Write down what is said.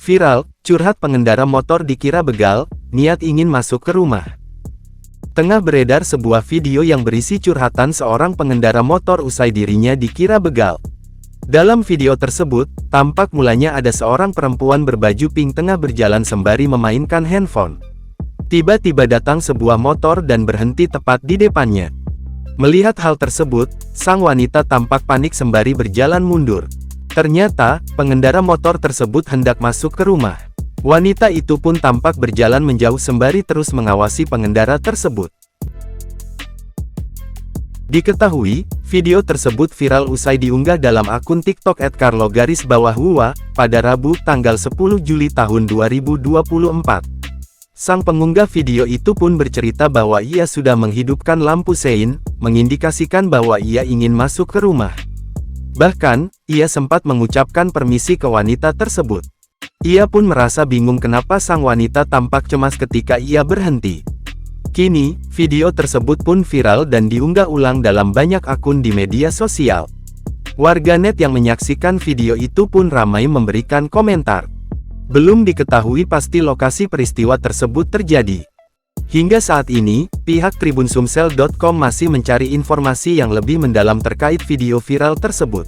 Viral, curhat pengendara motor dikira begal, niat ingin masuk ke rumah. Tengah beredar sebuah video yang berisi curhatan seorang pengendara motor usai dirinya dikira begal. Dalam video tersebut, tampak mulanya ada seorang perempuan berbaju pink tengah berjalan sembari memainkan handphone. Tiba-tiba datang sebuah motor dan berhenti tepat di depannya. Melihat hal tersebut, sang wanita tampak panik sembari berjalan mundur. Ternyata, pengendara motor tersebut hendak masuk ke rumah. Wanita itu pun tampak berjalan menjauh sembari terus mengawasi pengendara tersebut. Diketahui, video tersebut viral usai diunggah dalam akun TikTok @carlo_huwa, pada Rabu, tanggal 10 Juli tahun 2024. Sang pengunggah video itu pun bercerita bahwa ia sudah menghidupkan lampu sein, mengindikasikan bahwa ia ingin masuk ke rumah. Bahkan, ia sempat mengucapkan permisi ke wanita tersebut. Ia pun merasa bingung kenapa sang wanita tampak cemas ketika ia berhenti. Kini, video tersebut pun viral dan diunggah ulang dalam banyak akun di media sosial. Warganet yang menyaksikan video itu pun ramai memberikan komentar. Belum diketahui pasti lokasi peristiwa tersebut terjadi. Hingga saat ini, pihak tribunsumsel.com masih mencari informasi yang lebih mendalam terkait video viral tersebut.